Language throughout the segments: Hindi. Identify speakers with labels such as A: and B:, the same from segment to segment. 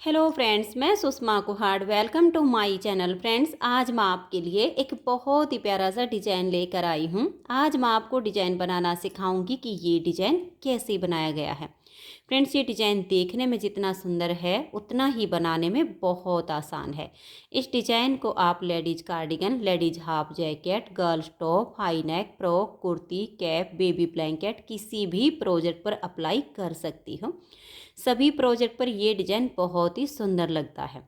A: हेलो फ्रेंड्स, मैं Sushma Kuhad. Welcome to my channel. Friends, आज मैं आपके लिए एक बहुत ही प्यारा सा डिज़ाइन लेकर आई हूँ। आज मैं आपको डिज़ाइन बनाना सिखाऊंगी कि ये डिज़ाइन कैसे बनाया गया है। फ्रेंड्स, ये डिज़ाइन देखने में जितना सुंदर है उतना ही बनाने में बहुत आसान है। इस डिज़ाइन को आप ladies cardigan, ladies half jacket, girls top, high neck, frock, kurti, cap, baby blanket किसी भी प्रोजेक्ट पर अप्लाई कर सकती हो। सभी प्रोजेक्ट पर ये डिज़ाइन बहुत ही सुंदर लगता है।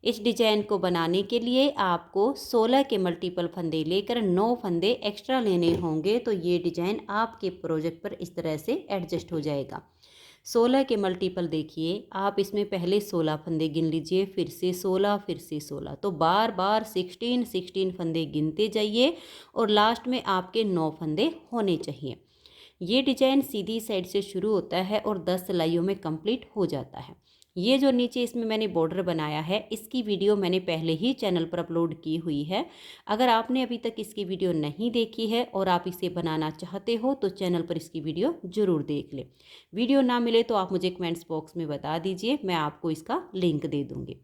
A: इस डिज़ाइन को बनाने के लिए आपको 16 के मल्टीपल फंदे लेकर 9 फंदे एक्स्ट्रा लेने होंगे, तो ये डिज़ाइन आपके प्रोजेक्ट पर इस तरह से एडजस्ट हो जाएगा। 16 के मल्टीपल देखिए, आप इसमें पहले 16 फंदे गिन लीजिए, फिर से 16, फिर से 16, तो बार बार 16 फंदे गिनते जाइए और लास्ट में आपके 9 फंदे होने चाहिए। ये डिजाइन सीधी साइड से शुरू होता है और 10 सिलाइयों में कंप्लीट हो जाता है। ये जो नीचे इसमें मैंने बॉर्डर बनाया है, इसकी वीडियो मैंने पहले ही चैनल पर अपलोड की हुई है। अगर आपने अभी तक इसकी वीडियो नहीं देखी है और आप इसे बनाना चाहते हो तो चैनल पर इसकी वीडियो ज़रूर देख लें। वीडियो ना मिले तो आप मुझे कमेंट्स बॉक्स में बता दीजिए, मैं आपको इसका लिंक दे दूँगी।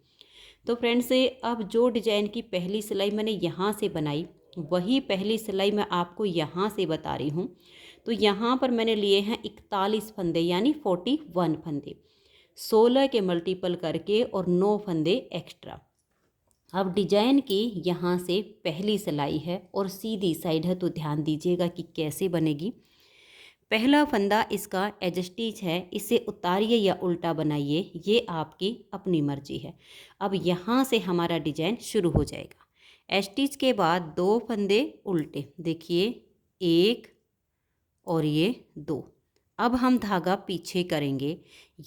A: तो फ्रेंड्स, अब जो डिजाइन की पहली सिलाई मैंने यहाँ से बनाई, वही पहली सिलाई मैं आपको यहाँ से बता रही हूँ। तो यहाँ पर मैंने लिए हैं 41 फंदे, यानी 41 फंदे, 16 के मल्टीपल करके और 9 फंदे एक्स्ट्रा। अब डिजाइन की यहाँ से पहली सिलाई है और सीधी साइड है, तो ध्यान दीजिएगा कि कैसे बनेगी। पहला फंदा इसका एज स्टिच है, इसे उतारिए या उल्टा बनाइए, ये आपकी अपनी मर्जी है। अब यहाँ से हमारा डिजाइन शुरू हो जाएगा। एज स्टिच के बाद 2 फंदे उल्टे, देखिए 1 और ये 2। अब हम धागा पीछे करेंगे।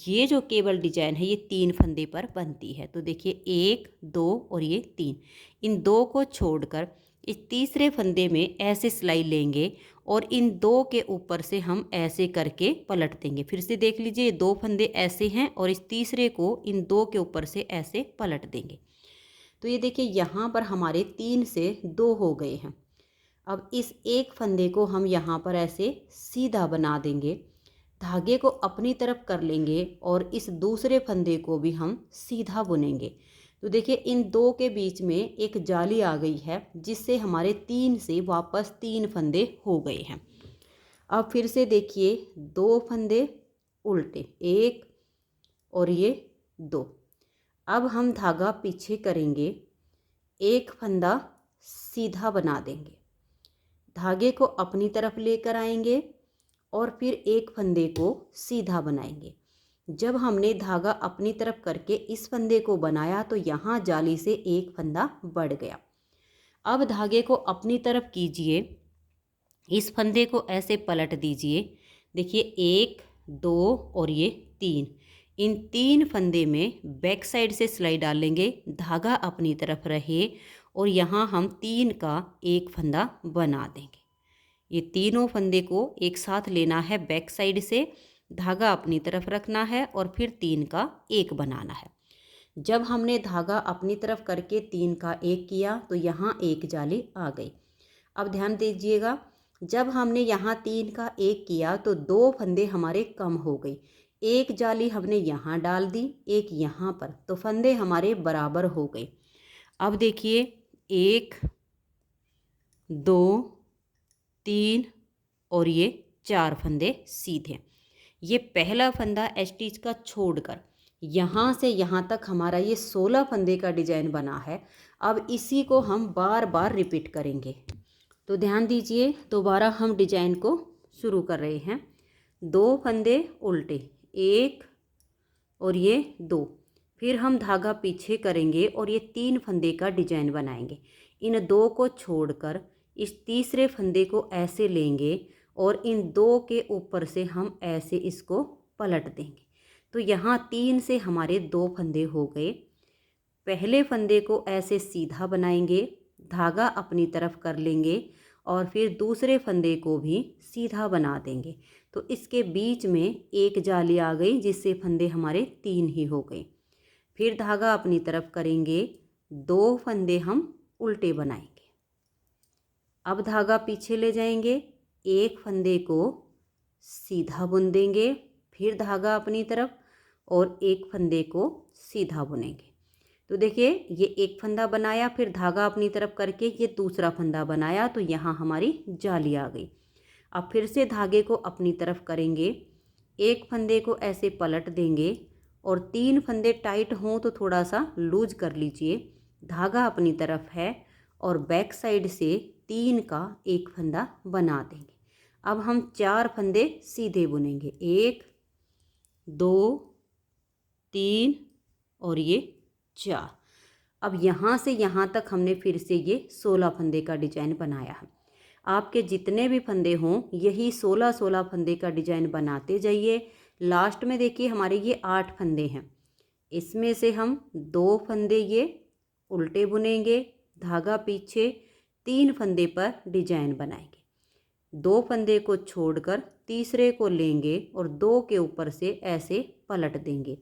A: ये जो केबल डिजाइन है ये 3 फंदे पर बनती है, तो देखिए 1, 2 और ये 3। इन 2 को छोड़कर इस तीसरे फंदे में ऐसे सिलाई लेंगे और इन 2 के ऊपर से हम ऐसे करके पलट देंगे। फिर से देख लीजिए, 2 फंदे ऐसे हैं और इस तीसरे को इन 2 के ऊपर से ऐसे पलट देंगे। तो ये देखिए, यहाँ पर हमारे 3 से 2 हो गए हैं। अब इस एक फंदे को हम यहाँ पर ऐसे सीधा बना देंगे, धागे को अपनी तरफ कर लेंगे और इस दूसरे फंदे को भी हम सीधा बुनेंगे। तो देखिए, इन 2 के बीच में एक जाली आ गई है, जिससे हमारे 3 से वापस 3 फंदे हो गए हैं। अब फिर से देखिए, 2 फंदे उल्टे, 1 और ये 2। अब हम धागा पीछे करेंगे, एक फंदा सीधा बना देंगे, धागे को अपनी तरफ लेकर आएंगे और फिर एक फंदे को सीधा बनाएंगे। जब हमने धागा अपनी तरफ करके इस फंदे को बनाया तो यहाँ जाली से एक फंदा बढ़ गया। अब धागे को अपनी तरफ कीजिए, इस फंदे को ऐसे पलट दीजिए, देखिए 1, 2 और ये 3। इन 3 फंदे में बैक साइड से सिलाई डालेंगे, धागा अपनी तरफ रहे और यहाँ हम 3 का एक फंदा बना देंगे। ये तीनों फंदे को एक साथ लेना है, बैक साइड से धागा अपनी तरफ रखना है और फिर 3 का एक बनाना है। जब हमने धागा अपनी तरफ करके 3 का एक किया तो यहाँ एक जाली आ गई। अब ध्यान दीजिएगा, जब हमने यहाँ 3 का एक किया तो 2 फंदे हमारे कम हो गई। एक जाली हमने यहाँ डाल दी, एक यहाँ पर, तो फंदे हमारे बराबर हो गए। अब देखिए, 1, 2, 3 और ये 4 फंदे सीधे। ये पहला फंदा स्टिच का छोड़कर यहाँ से यहाँ तक हमारा ये 16 फंदे का डिजाइन बना है। अब इसी को हम बार बार रिपीट करेंगे, तो ध्यान दीजिए, दोबारा हम डिजाइन को शुरू कर रहे हैं। 2 फंदे उल्टे, 1 और ये 2। फिर हम धागा पीछे करेंगे और ये 3 फंदे का डिजाइन बनाएंगे। इन 2 को छोड़कर इस तीसरे फंदे को ऐसे लेंगे और इन 2 के ऊपर से हम ऐसे इसको पलट देंगे। तो यहाँ 3 से हमारे 2 फंदे हो गए। पहले फंदे को ऐसे सीधा बनाएंगे, धागा अपनी तरफ कर लेंगे और फिर दूसरे फंदे को भी सीधा बना देंगे। तो इसके बीच में एक जाली आ गई, जिससे फंदे हमारे 3 ही हो गए। फिर धागा अपनी तरफ करेंगे, 2 फंदे हम उल्टे बनाएंगे। अब धागा पीछे ले जाएंगे, एक फंदे को सीधा बुन देंगे, फिर धागा अपनी तरफ और एक फंदे को सीधा बुनेंगे। तो देखिए ये एक फंदा बनाया, फिर धागा अपनी तरफ करके ये दूसरा फंदा बनाया, तो यहाँ हमारी जाली आ गई। अब फिर से धागे को अपनी तरफ करेंगे, एक फंदे को ऐसे पलट देंगे और 3 फंदे टाइट हों तो थोड़ा सा लूज कर लीजिए। धागा अपनी तरफ है और बैक साइड से 3 का एक फंदा बना देंगे। अब हम 4 फंदे सीधे बुनेंगे, 1 2 3 और ये 4। अब यहाँ से यहाँ तक हमने फिर से ये 16 फंदे का डिजाइन बनाया है। आपके जितने भी फंदे हों यही 16 फंदे का डिजाइन बनाते जाइए। लास्ट में देखिए हमारे ये 8 फंदे हैं, इसमें से हम 2 फंदे ये उल्टे बुनेंगे, धागा पीछे, 3 फंदे पर डिजाइन बनाएंगे। 2 फंदे को छोड़कर तीसरे को लेंगे और 2 के ऊपर से ऐसे पलट देंगे।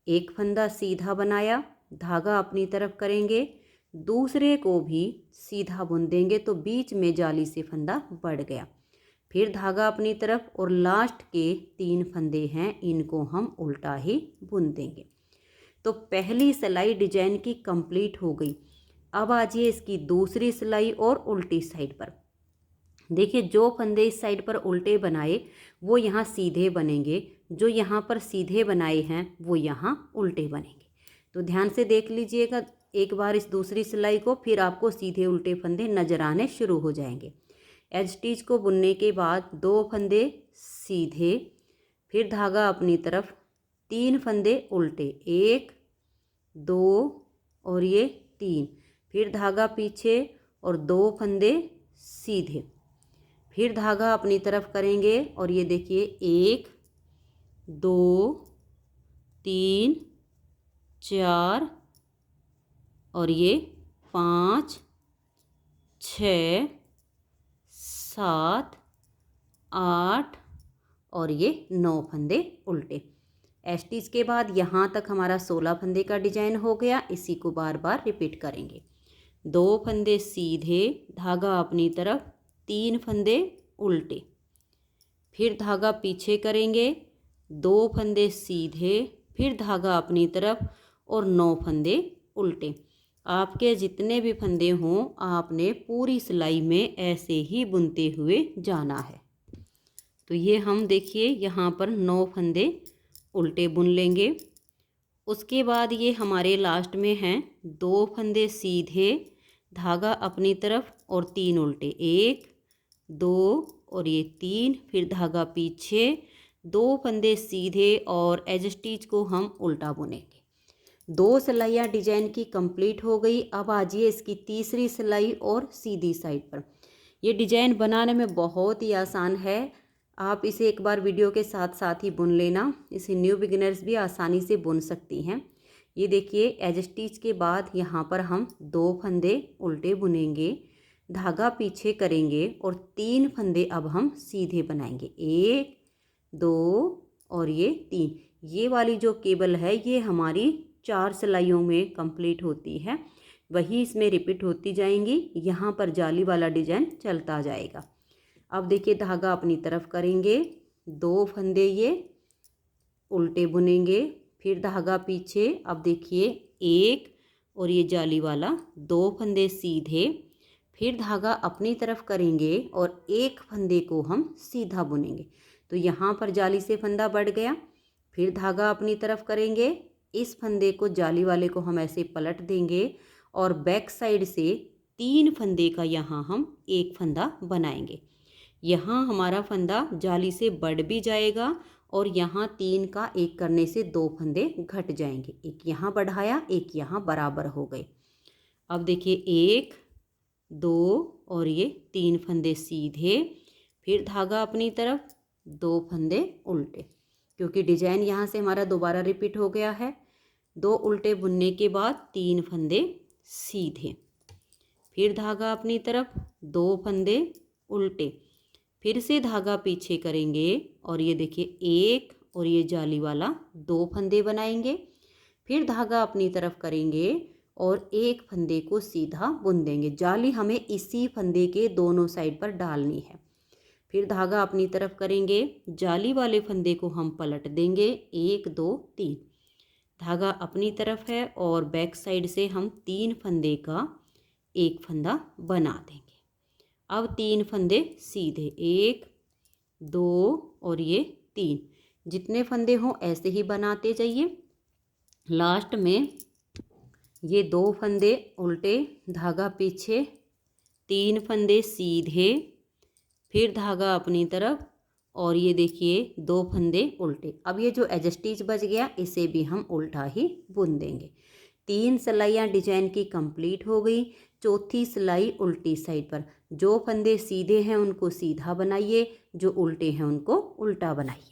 A: एक फंदा सीधा बनाया, धागा अपनी तरफ करेंगे, दूसरे को भी सीधा बुन देंगे तो बीच में जाली से फंदा बढ़ गया। फिर धागा अपनी तरफ और लास्ट के 3 फंदे हैं इनको हम उल्टा ही बुन देंगे। तो पहली सिलाई डिजाइन की कंप्लीट हो गई। अब आ जाइए इसकी दूसरी सिलाई और उल्टी साइड पर। देखिए जो फंदे इस साइड पर उल्टे बनाए वो यहाँ सीधे बनेंगे, जो यहाँ पर सीधे बनाए हैं वो यहाँ उल्टे बनेंगे। तो ध्यान से देख लीजिएगा एक बार इस दूसरी सिलाई को, फिर आपको सीधे उल्टे फंदे नजर आने शुरू हो जाएंगे। एज स्टिच को बुनने के बाद 2 फंदे सीधे, फिर धागा अपनी तरफ, 3 फंदे उल्टे, 1 2 और ये 3, फिर धागा पीछे और 2 फंदे सीधे, फिर धागा अपनी तरफ करेंगे और ये देखिए 1 2 3 4 और ये 5 6 7 8 और ये 9 फंदे उल्टे। स्टिच के बाद यहाँ तक हमारा 16 फंदे का डिजाइन हो गया। इसी को बार बार रिपीट करेंगे। 2 फंदे सीधे, धागा अपनी तरफ, 3 फंदे उल्टे, फिर धागा पीछे करेंगे, 2 फंदे सीधे, फिर धागा अपनी तरफ और 9 फंदे उल्टे। आपके जितने भी फंदे हों आपने पूरी सिलाई में ऐसे ही बुनते हुए जाना है। तो ये हम देखिए यहाँ पर 9 फंदे उल्टे बुन लेंगे। उसके बाद ये हमारे लास्ट में हैं 2 फंदे सीधे, धागा अपनी तरफ और 3 उल्टे, 1 2 और ये 3, फिर धागा पीछे, 2 फंदे सीधे और एज स्टिच को हम उल्टा बुनेंगे। 2 सिलाइयाँ डिजाइन की कंप्लीट हो गई। अब आ जाइए इसकी तीसरी सिलाई और सीधी साइड पर। ये डिजाइन बनाने में बहुत ही आसान है, आप इसे एक बार वीडियो के साथ साथ ही बुन लेना। इसे न्यू बिगिनर्स भी आसानी से बुन सकती हैं। ये देखिए एज स्टिच के बाद यहाँ पर हम 2 फंदे उल्टे बुनेंगे, धागा पीछे करेंगे और 3 फंदे अब हम सीधे बनाएंगे, 1 2 और ये 3। ये वाली जो केबल है ये हमारी 4 सिलाइयों में कंप्लीट होती है, वही इसमें रिपीट होती जाएंगी। यहाँ पर जाली वाला डिजाइन चलता जाएगा। अब देखिए धागा अपनी तरफ करेंगे, 2 फंदे ये उल्टे बुनेंगे, फिर धागा पीछे, अब देखिए 1 और ये जाली वाला, 2 फंदे सीधे, फिर धागा अपनी तरफ करेंगे और 1 फंदे को हम सीधा बुनेंगे। तो यहाँ पर जाली से फंदा बढ़ गया, फिर धागा अपनी तरफ करेंगे, इस फंदे को जाली वाले को हम ऐसे पलट देंगे और बैक साइड से 3 फंदे का यहाँ हम 1 फंदा बनाएंगे। यहाँ हमारा फंदा जाली से बढ़ भी जाएगा और यहाँ 3 का 1 करने से 2 फंदे घट जाएंगे। एक यहाँ बढ़ाया, एक यहाँ बराबर हो गए। अब देखिए 1 2 और ये 3 फंदे सीधे, फिर धागा अपनी तरफ, 2 फंदे उल्टे, क्योंकि डिजाइन यहाँ से हमारा दोबारा रिपीट हो गया है। 2 उल्टे बुनने के बाद 3 फंदे सीधे, फिर धागा अपनी तरफ, 2 फंदे उल्टे, फिर से धागा पीछे करेंगे और ये देखिए 1 और ये जाली वाला 2 फंदे बनाएंगे, फिर धागा अपनी तरफ करेंगे और 1 फंदे को सीधा बुन देंगे। जाली हमें इसी फंदे के दोनों साइड पर डालनी है। फिर धागा अपनी तरफ करेंगे, जाली वाले फंदे को हम पलट देंगे, 1 2 3, धागा अपनी तरफ है और बैक साइड से हम 3 फंदे का एक फंदा बना देंगे। अब 3 फंदे सीधे, 1 2 और ये 3, जितने फंदे हों ऐसे ही बनाते जाइए। लास्ट में ये 2 फंदे उल्टे, धागा पीछे, 3 फंदे सीधे, फिर धागा अपनी तरफ और ये देखिए 2 फंदे उल्टे। अब ये जो एज स्टिच बच गया इसे भी हम उल्टा ही बुन देंगे। 3 सिलाइयाँ डिजाइन की कंप्लीट हो गई। चौथी सिलाई उल्टी साइड पर, जो फंदे सीधे हैं उनको सीधा बनाइए, जो उल्टे हैं उनको उल्टा बनाइए।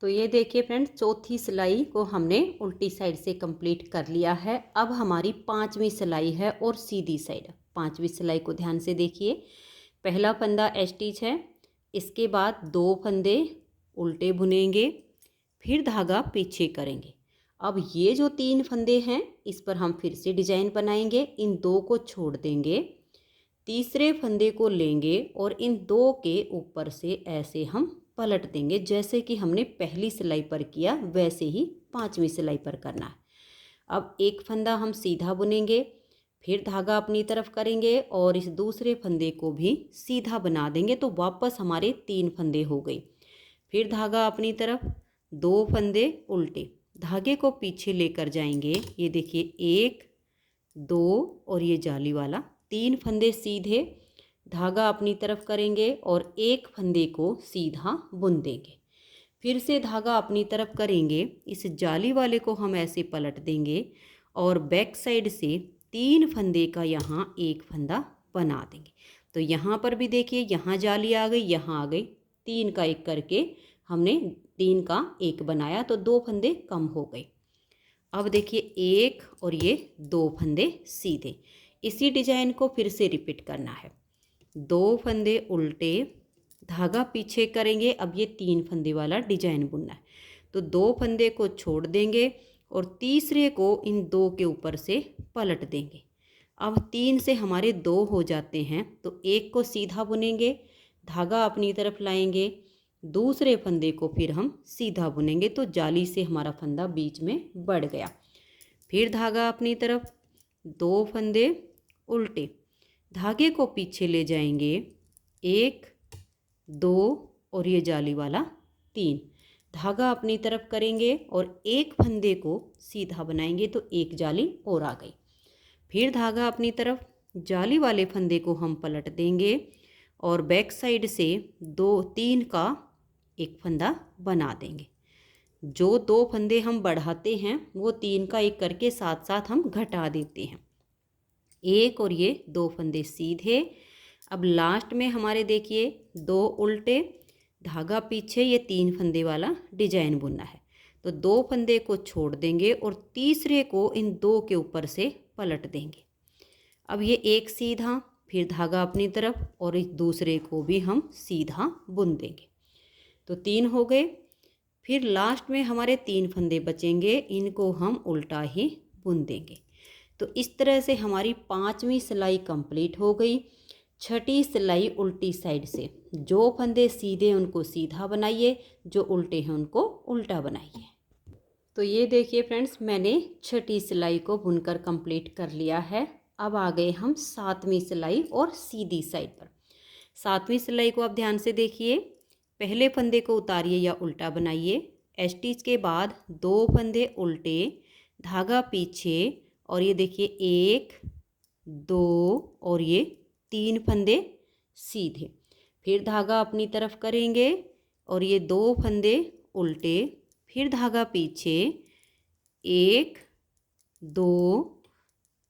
A: तो ये देखिए फ्रेंड्स, चौथी सिलाई को हमने उल्टी साइड से कंप्लीट कर लिया है। अब हमारी 5वीं सिलाई है और सीधी साइड। 5वीं सिलाई को ध्यान से देखिए। पहला फंदा स्टिच है, इसके बाद 2 फंदे उल्टे बुनेंगे, फिर धागा पीछे करेंगे। अब ये जो 3 फंदे हैं इस पर हम फिर से डिजाइन बनाएंगे। इन 2 को छोड़ देंगे, तीसरे फंदे को लेंगे और इन 2 के ऊपर से ऐसे हम पलट देंगे, जैसे कि हमने पहली सिलाई पर किया वैसे ही 5वीं सिलाई पर करना है। अब एक फंदा हम सीधा बुनेंगे, फिर धागा अपनी तरफ करेंगे और इस दूसरे फंदे को भी सीधा बना देंगे, तो वापस हमारे 3 फंदे हो गए। फिर धागा अपनी तरफ, 2 फंदे उल्टे, धागे को पीछे लेकर जाएंगे। ये देखिए 1 2 और ये जाली वाला, 3 फंदे सीधे, धागा अपनी तरफ करेंगे और एक फंदे को सीधा बुन देंगे। फिर से धागा अपनी तरफ करेंगे, इस जाली वाले को हम ऐसे पलट देंगे और बैक साइड से 3 फंदे का यहाँ एक फंदा बना देंगे। तो यहाँ पर भी देखिए, यहाँ जाली आ गई, यहाँ आ गई, 3 का एक करके हमने 3 का एक बनाया, तो 2 फंदे कम हो गए। अब देखिए 1 और ये 2 फंदे सीधे। इसी डिजाइन को फिर से रिपीट करना है। 2 फंदे उल्टे, धागा पीछे करेंगे। अब ये 3 फंदे वाला डिजाइन बुनना है, तो 2 फंदे को छोड़ देंगे और तीसरे को इन 2 के ऊपर से पलट देंगे। अब 3 से हमारे 2 हो जाते हैं, तो एक को सीधा बुनेंगे, धागा अपनी तरफ लाएंगे, दूसरे फंदे को फिर हम सीधा बुनेंगे, तो जाली से हमारा फंदा बीच में बढ़ गया। फिर धागा अपनी तरफ, 2 फंदे उल्टे, धागे को पीछे ले जाएंगे, 1 2 और ये जाली वाला 3, धागा अपनी तरफ करेंगे और एक फंदे को सीधा बनाएंगे, तो एक जाली और आ गई। फिर धागा अपनी तरफ, जाली वाले फंदे को हम पलट देंगे और बैक साइड से 2 3 का एक फंदा बना देंगे। जो 2 फंदे हम बढ़ाते हैं वो 3 का एक करके साथ साथ हम घटा देते हैं। 1 और ये 2 फंदे सीधे। अब लास्ट में हमारे देखिए 2 उल्टे, धागा पीछे, ये 3 फंदे वाला डिजाइन बुनना है, तो 2 फंदे को छोड़ देंगे और तीसरे को इन 2 के ऊपर से पलट देंगे। अब ये एक सीधा, फिर धागा अपनी तरफ और इस दूसरे को भी हम सीधा बुन देंगे, तो 3 हो गए। फिर लास्ट में हमारे 3 फंदे बचेंगे, इनको हम उल्टा ही बुन देंगे। तो इस तरह से हमारी 5वीं सिलाई कंप्लीट हो गई। 6ठी सिलाई उल्टी साइड से, जो फंदे सीधे उनको सीधा बनाइए, जो उल्टे हैं उनको उल्टा बनाइए। तो ये देखिए फ्रेंड्स, मैंने 6ठी सिलाई को बुनकर कंप्लीट कर लिया है। अब आ गए हम 7वीं सिलाई और सीधी साइड पर। 7वीं सिलाई को आप ध्यान से देखिए। पहले फंदे को उतारिए या उल्टा बनाइए। स्टिच के बाद 2 फंदे उल्टे, धागा पीछे और ये देखिए 1 2 और ये 3 फंदे सीधे। फिर धागा अपनी तरफ करेंगे और ये 2 फंदे उल्टे, फिर धागा पीछे, 1 2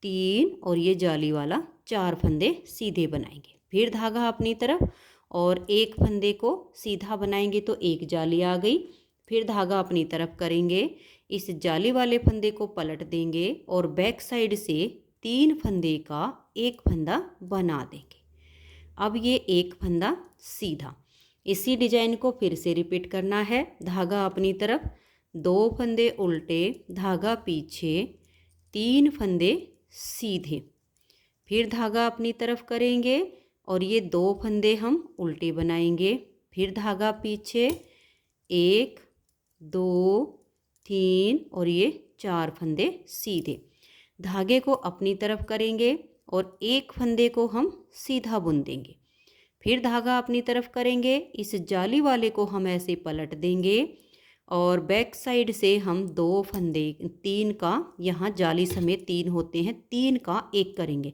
A: 3 और ये जाली वाला 4 फंदे सीधे बनाएंगे। फिर धागा अपनी तरफ और एक फंदे को सीधा बनाएंगे, तो एक जाली आ गई। फिर धागा अपनी तरफ करेंगे, इस जाली वाले फंदे को पलट देंगे और बैक साइड से 3 फंदे का एक फंदा बना देंगे। अब ये एक फंदा सीधा। इसी डिजाइन को फिर से रिपीट करना है। धागा अपनी तरफ, 2 फंदे उल्टे, धागा पीछे, 3 फंदे सीधे। फिर धागा अपनी तरफ करेंगे और ये 2 फंदे हम उल्टे बनाएंगे। फिर धागा पीछे, 1 2 3 और ये 4 फंदे सीधे। धागे को अपनी तरफ करेंगे और एक फंदे को हम सीधा बुन देंगे। फिर धागा अपनी तरफ करेंगे, इस जाली वाले को हम ऐसे पलट देंगे और बैक साइड से हम 2 फंदे 3 का, यहाँ जाली समेत 3 होते हैं, 3 का 1 करेंगे।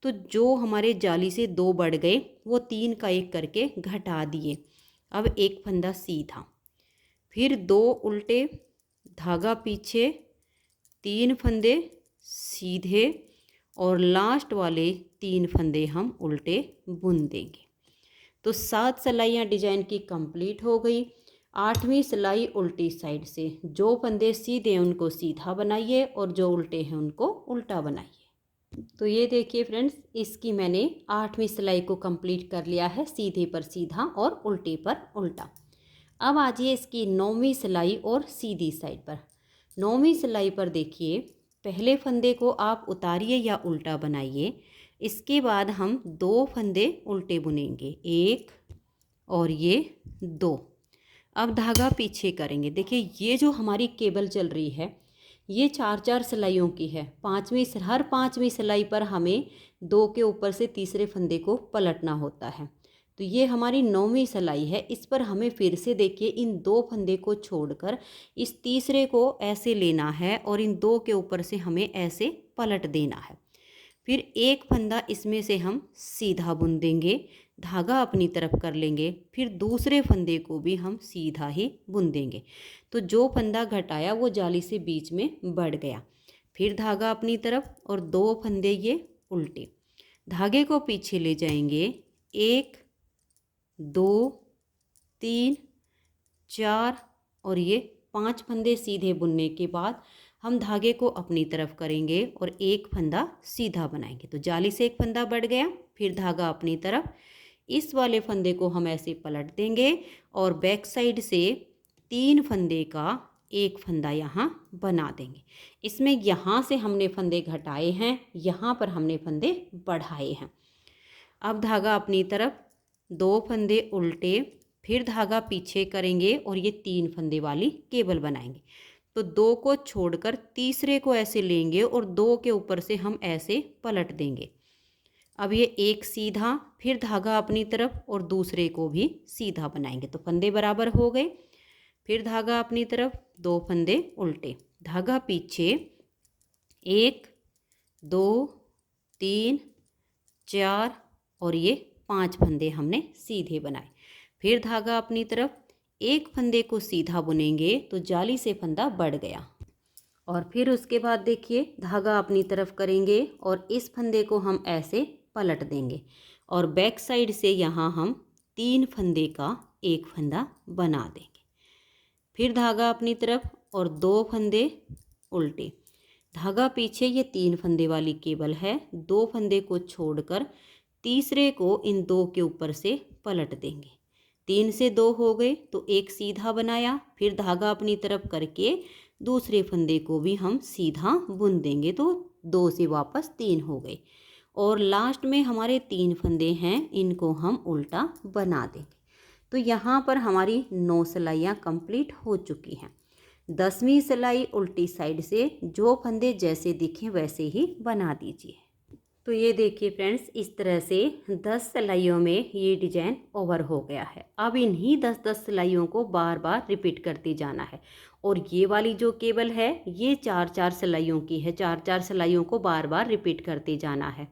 A: तो जो हमारे जाली से 2 बढ़ गए वो 3 का 1 करके घटा दिए। अब एक फंदा सीधा, फिर 2 उल्टे, धागा पीछे, 3 फंदे सीधे और लास्ट वाले 3 फंदे हम उल्टे बुन देंगे। तो 7 सिलाइयाँ डिजाइन की कंप्लीट हो गई। 8वीं सिलाई उल्टी साइड से, जो फंदे सीधे हैं उनको सीधा बनाइए और जो उल्टे हैं उनको उल्टा बनाइए। तो ये देखिए फ्रेंड्स, इसकी मैंने 8वीं सिलाई को कंप्लीट कर लिया है, सीधे पर सीधा और उल्टे पर उल्टा। अब आ जाइए इसकी 9वीं सिलाई और सीधी साइड पर। 9वीं सिलाई पर देखिए, पहले फंदे को आप उतारिए या उल्टा बनाइए। इसके बाद हम 2 फंदे उल्टे बुनेंगे, 1 और ये 2। अब धागा पीछे करेंगे। देखिए ये जो हमारी केबल चल रही है ये 4-4 सिलाइयों की है। हर पाँचवीं सिलाई पर हमें 2 के ऊपर से तीसरे फंदे को पलटना होता है। तो ये हमारी 9वीं सिलाई है। इस पर हमें फिर से देखिए इन 2 फंदे को छोड़कर इस तीसरे को ऐसे लेना है और इन 2 के ऊपर से हमें ऐसे पलट देना है। फिर एक फंदा इसमें से हम सीधा बुन देंगे, धागा अपनी तरफ कर लेंगे, फिर दूसरे फंदे को भी हम सीधा ही बुन देंगे। तो जो फंदा घटाया वो जाली से बीच में बढ़ गया। फिर धागा अपनी तरफ और 2 फंदे ये उल्टे, धागे को पीछे ले जाएंगे, 1 2 3 4 और ये 5 फंदे सीधे बुनने के बाद हम धागे को अपनी तरफ करेंगे और एक फंदा सीधा बनाएंगे। तो जाली से एक फंदा बढ़ गया, फिर धागा अपनी तरफ, इस वाले फंदे को हम ऐसे पलट देंगे और बैक साइड से 3 फंदे का एक फंदा यहाँ बना देंगे। इसमें यहाँ से हमने फंदे घटाए हैं, यहाँ पर हमने फंदे बढ़ाए हैं। अब धागा अपनी तरफ, 2 फंदे उल्टे, फिर धागा पीछे करेंगे और ये 3 फंदे वाली केबल बनाएंगे। तो 2 को छोड़कर तीसरे को ऐसे लेंगे और 2 के ऊपर से हम ऐसे पलट देंगे। अब ये एक सीधा, फिर धागा अपनी तरफ और दूसरे को भी सीधा बनाएंगे। तो फंदे बराबर हो गए। फिर धागा अपनी तरफ, 2 फंदे उल्टे, धागा पीछे, 1 2 3 4 और ये 5 फंदे हमने सीधे बनाए। फिर धागा अपनी तरफ, एक फंदे को सीधा बुनेंगे तो जाली से फंदा बढ़ गया। और फिर उसके बाद देखिए धागा अपनी तरफ करेंगे और इस फंदे को हम ऐसे पलट देंगे और बैक साइड से यहाँ हम 3 फंदे का एक फंदा बना देंगे। फिर धागा अपनी तरफ और 2 फंदे उल्टे, धागा पीछे, ये 3 फंदे वाली केबल है। 2 फंदे को छोड़कर तीसरे को इन 2 के ऊपर से पलट देंगे। 3 से 2 हो गए तो एक सीधा बनाया, फिर धागा अपनी तरफ करके दूसरे फंदे को भी हम सीधा बुन देंगे। तो 2 से वापस 3 हो गए और लास्ट में हमारे 3 फंदे हैं, इनको हम उल्टा बना देंगे। तो यहाँ पर हमारी 9 सिलाइयाँ कंप्लीट हो चुकी हैं। 10वीं सिलाई उल्टी साइड से जो फंदे जैसे दिखें वैसे ही बना दीजिए। तो ये देखिए फ्रेंड्स, इस तरह से 10 सिलाइयों में ये डिजाइन ओवर हो गया है। अब इन्हीं 10-10 सिलाइयों को बार बार रिपीट करते जाना है। और ये वाली जो केबल है ये 4-4 सिलाइयों की है, 4-4 सिलाइयों को बार बार रिपीट करते जाना है।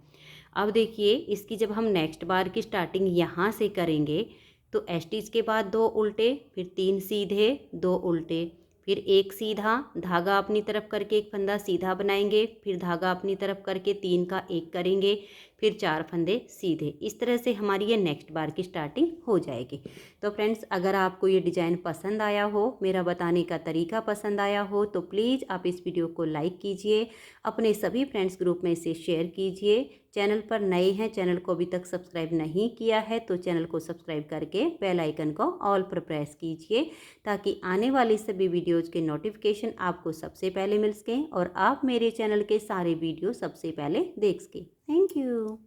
A: अब देखिए इसकी जब हम नेक्स्ट बार की स्टार्टिंग यहाँ से करेंगे तो स्टिच के बाद 2 उल्टे, फिर 3 सीधे, 2 उल्टे, फिर एक सीधा, धागा अपनी तरफ करके एक फंदा सीधा बनाएंगे, फिर धागा अपनी तरफ करके 3 का 1 करेंगे, फिर 4 फंदे सीधे। इस तरह से हमारी ये नेक्स्ट बार की स्टार्टिंग हो जाएगी। तो फ्रेंड्स, अगर आपको ये डिज़ाइन पसंद आया हो, मेरा बताने का तरीका पसंद आया हो, तो प्लीज़ आप इस वीडियो को लाइक कीजिए, अपने सभी फ्रेंड्स ग्रुप में इसे शेयर कीजिए। चैनल पर नए हैं, चैनल को अभी तक सब्सक्राइब नहीं किया है तो चैनल को सब्सक्राइब करके बेल आइकन को ऑल पर प्रेस कीजिए ताकि आने वाली सभी वीडियोज़ के नोटिफिकेशन आपको सबसे पहले मिल सकें और आप मेरे चैनल के सारे वीडियो सबसे पहले देख सकें। Thank you.